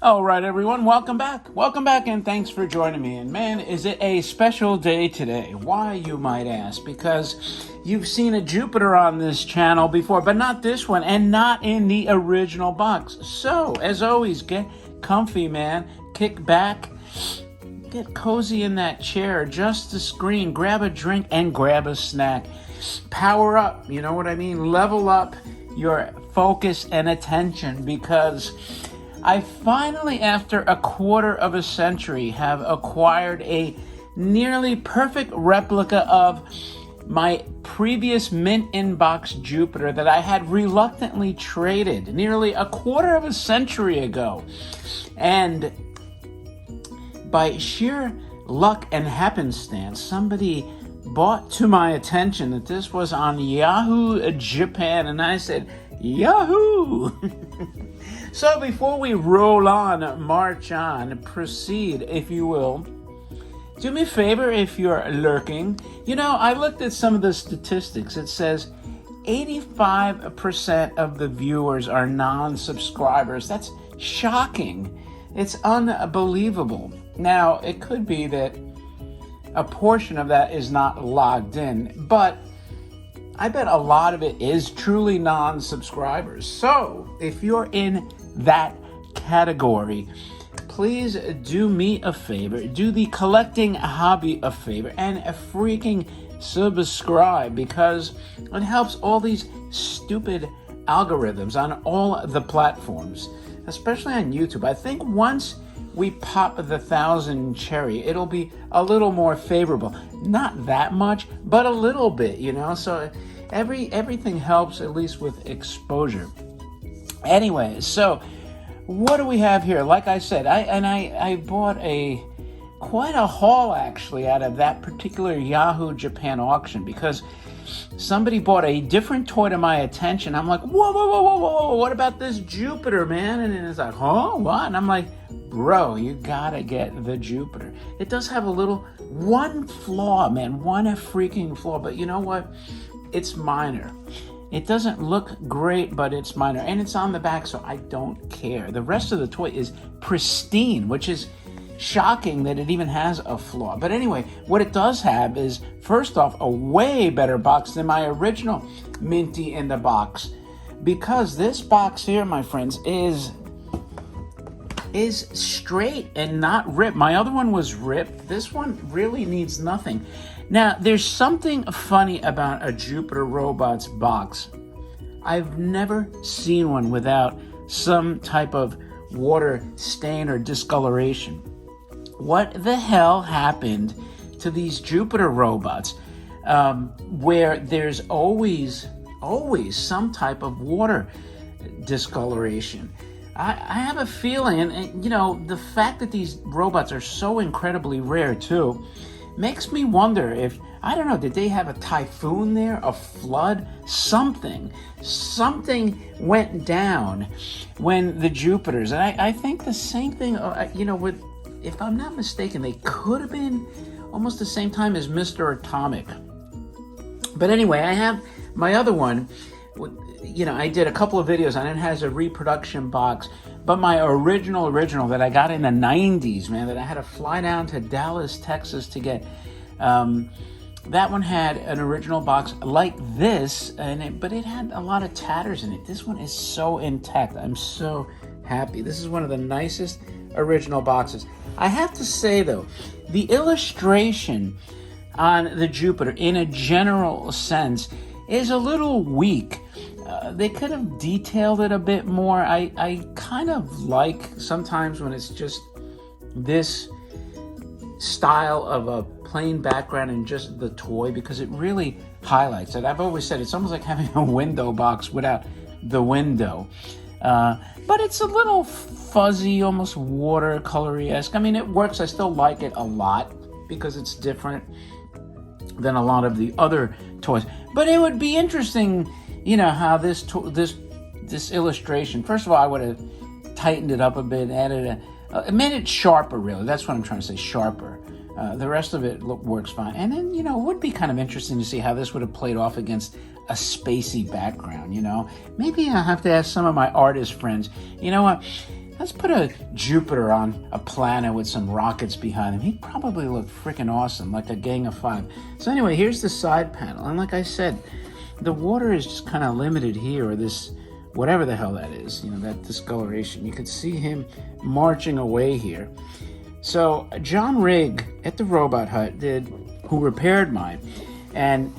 All right, everyone, welcome back. Welcome back, and thanks for joining me. And man, is it a special day today? Why, you might ask? Because you've seen a Jupiter on this channel before, but not this one, and not in the original box. So, as always, get comfy, man. Kick back, get cozy in that chair, adjust the screen, grab a drink, and grab a snack. Power up, you know what I mean? Level up your focus and attention, because I finally, after a quarter of a century, have acquired a nearly perfect replica of my previous mint in-box Jupiter that I had reluctantly traded nearly a quarter of a century ago. And by sheer luck and happenstance, somebody brought to my attention that this was on Yahoo Japan, and I said, Yahoo! So before we roll on, march on, proceed, if you will, do me a favor if you're lurking. You know, I looked at some of the statistics. It says 85% of the viewers are non-subscribers. That's shocking. It's unbelievable. Now, it could be that a portion of that is not logged in, but I bet a lot of it is truly non-subscribers. So if you're in that category, please do me a favor, do the collecting hobby a favor, and freaking subscribe, because it helps all these stupid algorithms on all the platforms, especially on YouTube. I think once we pop the 1,000 cherry, it'll be a little more favorable. Not that much, but a little bit, you know? So everything helps, at least with exposure. Anyway, so what do we have here? Like I said, I bought quite a haul, actually, out of that particular Yahoo Japan auction, because somebody bought a different toy to my attention. I'm like, whoa, what about this Jupiter, man? And then it's like, huh, what? And I'm like, bro, you gotta get the Jupiter. It does have one flaw, man, one freaking flaw, but you know what? It's minor. It doesn't look great, but it's minor, and it's on the back, so I don't care. The rest of the toy is pristine, which is shocking that it even has a flaw. But anyway, what it does have is, first off, a way better box than my original Minty in the box, because this box here, my friends, is straight and not ripped. My other one was ripped. This one really needs nothing. Now, there's something funny about a Jupiter Robot's box. I've never seen one without some type of water stain or discoloration. What the hell happened to these Jupiter Robots, where there's always some type of water discoloration? I have a feeling, and you know, the fact that these robots are so incredibly rare too, makes me wonder if, I don't know, did they have a typhoon there, a flood, something went down when the Jupiters, and I think the same thing, you know, with, if I'm not mistaken, they could have been almost the same time as Mr. Atomic. But anyway, I have my other one. You know, I did a couple of videos on it. It has a reproduction box, but my original that I got in the 90s, man, that I had to fly down to Dallas, Texas to get, that one had an original box like this, but it had a lot of tatters in it. This one is so intact. I'm so happy. This is one of the nicest original boxes. I have to say, though, the illustration on the Jupiter, in a general sense, is a little weak. They could have detailed it a bit more. I kind of like sometimes when it's just this style of a plain background and just the toy, because it really highlights it. I've always said it's almost like having a window box without the window. But it's a little fuzzy, almost watercolory-esque. I mean, it works. I still like it a lot because it's different than a lot of the other toys. But it would be interesting, you know, how this illustration, first of all, I would have tightened it up a bit, added it made it sharper, really. That's what I'm trying to say, sharper. The rest of it works fine. And then, you know, it would be kind of interesting to see how this would have played off against a spacey background, you know. Maybe I'll have to ask some of my artist friends, you know what, Let's put a Jupiter on a planet with some rockets behind him. He'd probably look freaking awesome, like a gang of five. So anyway, here's the side panel. And like I said, the water is just kind of limited here, or this, whatever the hell that is, you know, that discoloration. You can see him marching away here. So John Rigg at the Robot Hut who repaired mine, and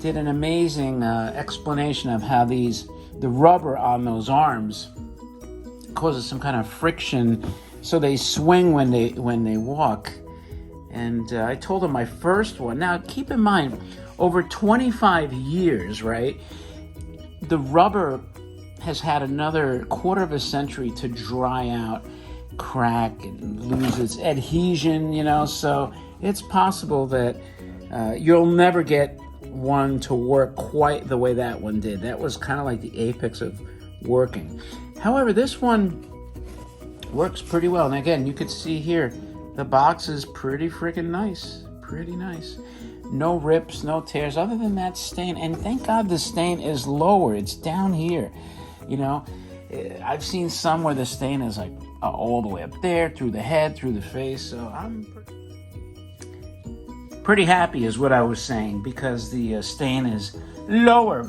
did an amazing explanation of how the rubber on those arms causes some kind of friction, so they swing when they walk. And I told him my first one. Now keep in mind, over 25 years, right? The rubber has had another quarter of a century to dry out, crack, and lose its adhesion. You know, so it's possible that you'll never get one to work quite the way that one did. That was kind of like the apex of working. However, this one works pretty well. And again, you could see here, the box is pretty freaking nice. Pretty nice. No rips, no tears, other than that stain. And thank God the stain is lower. It's down here. You know, I've seen some where the stain is like all the way up there, through the head, through the face. So I'm pretty happy is what I was saying, because the stain is lower.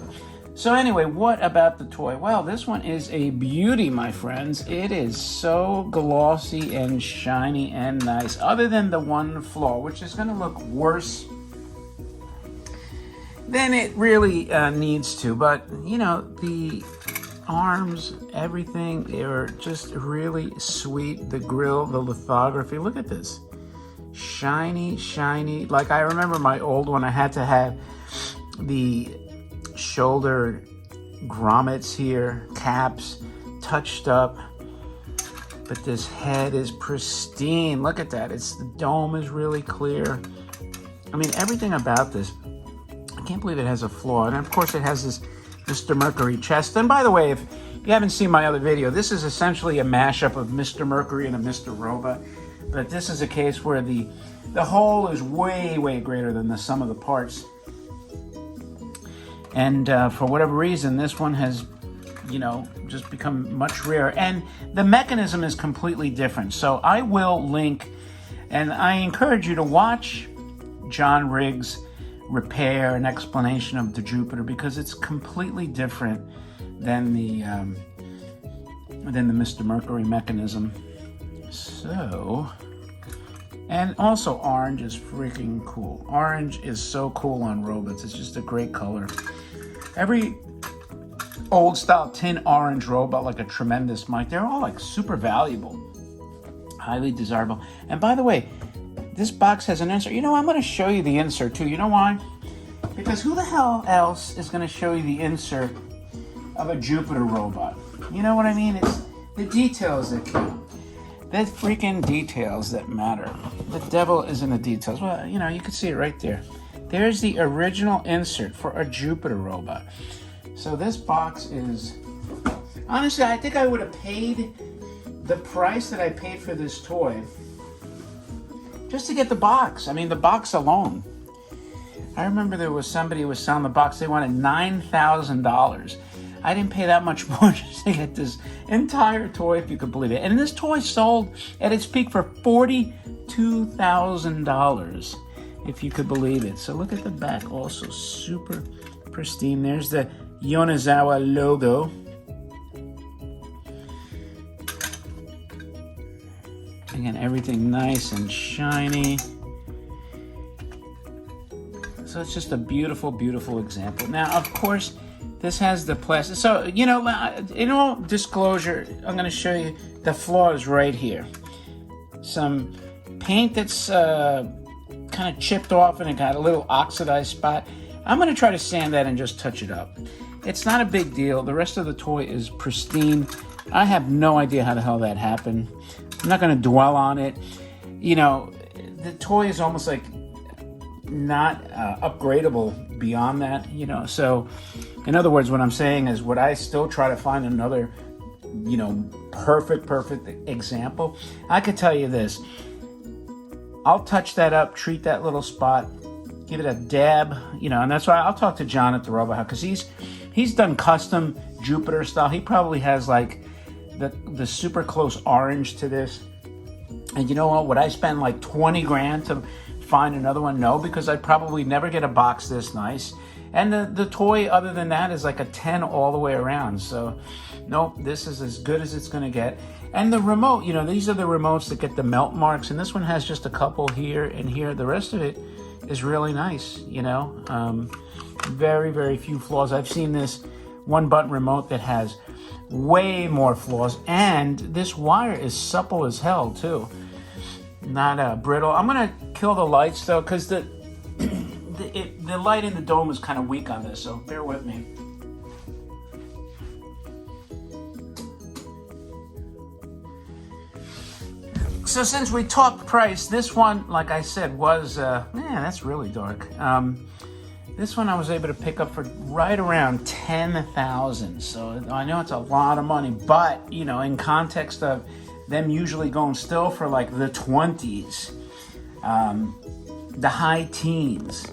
So anyway, what about the toy? Well, this one is a beauty, my friends. It is so glossy and shiny and nice, other than the one flaw, which is going to look worse than it really needs to. But, you know, the arms, everything, they're just really sweet. The grill, the lithography, look at this. Shiny, shiny. Like, I remember my old one, I had to have the shoulder grommets here, caps, touched up. But this head is pristine. Look at that. The dome is really clear. I mean, everything about this, I can't believe it has a flaw. And of course, it has this Mr. Mercury chest. And by the way, if you haven't seen my other video, this is essentially a mashup of Mr. Mercury and a Mr. Robot. But this is a case where the whole is way, way greater than the sum of the parts. And for whatever reason, this one has, you know, just become much rarer. And the mechanism is completely different. So I will link, and I encourage you to watch John Rigg's repair and explanation of the Jupiter, because it's completely different than the Mr. Mercury mechanism. So, and also orange is freaking cool. Orange is so cool on robots. It's just a great color. Every old style tin orange robot, like a tremendous Mike, they're all like super valuable, highly desirable. And by the way, this box has an insert. You know, I'm going to show you the insert too. You know why? Because who the hell else is going to show you the insert of a Jupiter robot? You know what I mean? It's the details that count. The freaking details that matter. The devil is in the details. Well, you know, you can see it right there. There's the original insert for a Jupiter robot. So this box is, honestly, I think I would have paid the price that I paid for this toy just to get the box. I mean, the box alone. I remember there was somebody who was selling the box. They wanted $9,000. I didn't pay that much more just to get this entire toy, if you could believe it. And this toy sold at its peak for $42,000, if you could believe it. So look at the back, also super pristine. There's the Yonezawa logo. Again, everything nice and shiny. So it's just a beautiful, beautiful example. Now, of course, this has the plastic. So, you know, in all disclosure, I'm going to show you the flaws right here. Some paint that's kind of chipped off and it got a little oxidized spot. I'm going to try to sand that and just touch it up. It's not a big deal. The rest of the toy is pristine. I have no idea how the hell that happened. I'm not going to dwell on it. You know, the toy is almost like not upgradable beyond that, you know. So, in other words, what I'm saying is, would I still try to find another, you know, perfect example? I could tell you this. I'll touch that up, treat that little spot, give it a dab, you know, and that's why I'll talk to John at the Robot Hut, because he's done custom Jupiter style. He probably has like the super close orange to this. And you know what? Would I spend like 20 grand to find another one? No, because I'd probably never get a box this nice. And the toy, other than that, is like a 10 all the way around. So, nope, this is as good as it's going to get. And the remote, you know, these are the remotes that get the melt marks. And this one has just a couple here and here. The rest of it is really nice, you know. Very, very few flaws. I've seen this one button remote that has way more flaws. And this wire is supple as hell, too. Not brittle. I'm going to kill the lights, though, because the light in the dome is kind of weak on this, so bear with me. So since we talked price, this one, like I said, was, that's really dark. This one I was able to pick up for right around 10,000. So I know it's a lot of money, but, you know, in context of them usually going still for like the 20s, the high teens,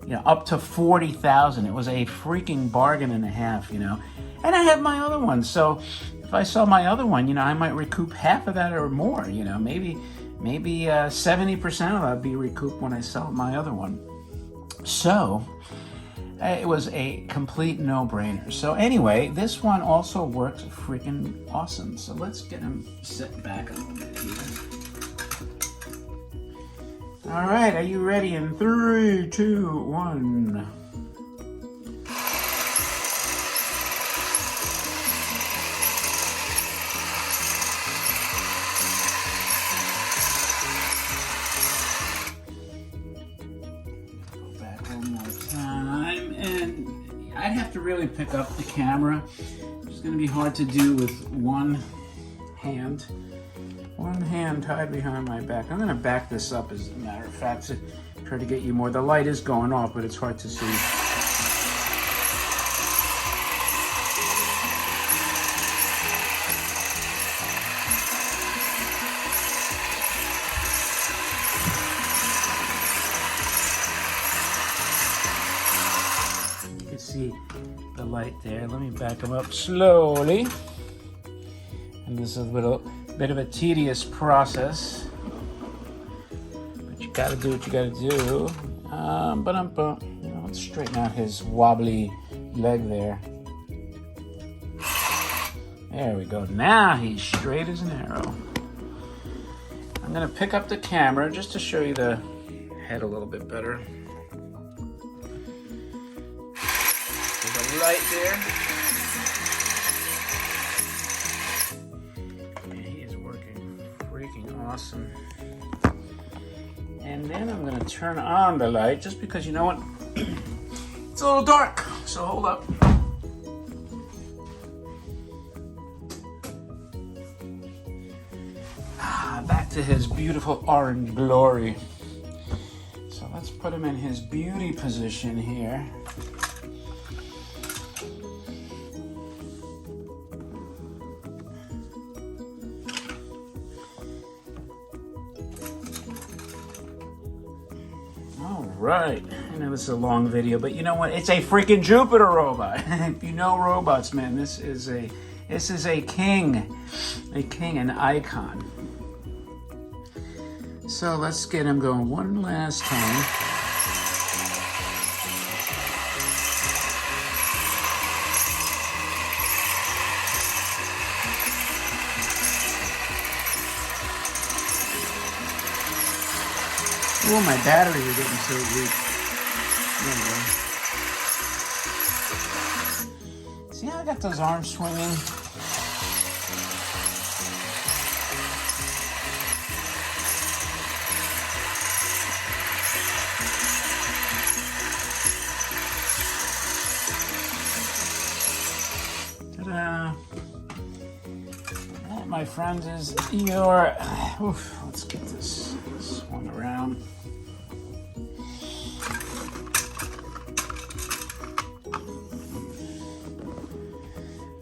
you know, up to 40,000. It was a freaking bargain and a half, you know. And I have my other one, so if I sell my other one, you know, I might recoup half of that or more, you know. Maybe 70% of that be recouped when I sell my other one. So it was a complete no-brainer. So anyway, this one also works freaking awesome. So let's get him set back a little bit here. All right, are you ready? In 3, 2, 1. Go back one more time, and I'd have to really pick up the camera. It's going to be hard to do with one hand. One hand tied behind my back. I'm going to back this up, as a matter of fact, to try to get you more. The light is going off, but it's hard to see. You can see the light there. Let me back them up slowly. And this is a little bit of a tedious process, but you gotta do what you gotta do. You know, let's straighten out his wobbly leg there. There we go. Now he's straight as an arrow. I'm gonna pick up the camera just to show you the head a little bit better. There's a light there. Awesome. And then I'm going to turn on the light just because, you know what, it's a little dark, so hold up. Back to his beautiful orange glory. So let's put him in his beauty position here. Right, I know this is a long video, but you know what? It's a freaking Jupiter robot. If you know robots, man, this is a king, an icon. So let's get him going one last time. Oh, my batteries are getting so weak. There we go. See how I got those arms swinging? Ta-da! That, my friends, is your... Oof, let's get this one around.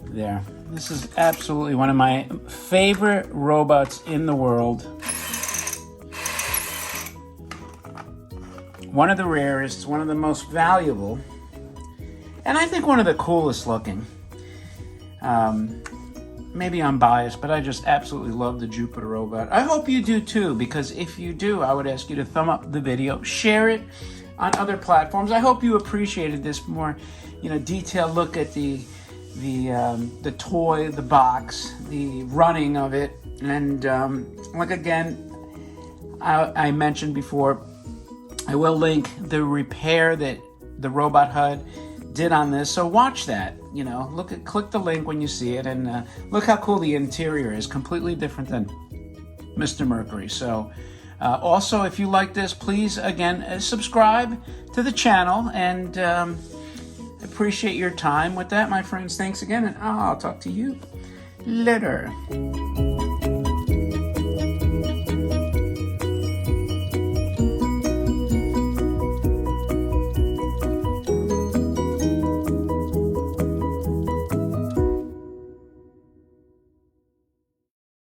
There. This is absolutely one of my favorite robots in the world. One of the rarest, one of the most valuable, and I think one of the coolest looking. maybe I'm biased, but I just absolutely love the Jupiter Robot. I hope you do too, because if you do, I would ask you to thumb up the video, share it on other platforms. I hope you appreciated this more, detailed look at the toy, the box, the running of it, and like again, I mentioned before, I will link the repair that the Robothuts did on this, so watch that. Click the link when you see it, and look how cool the interior is. Completely different than Mr. Mercury. So also, if you like this, please again subscribe to the channel, and appreciate your time with that, my friends. Thanks again, and I'll talk to you later.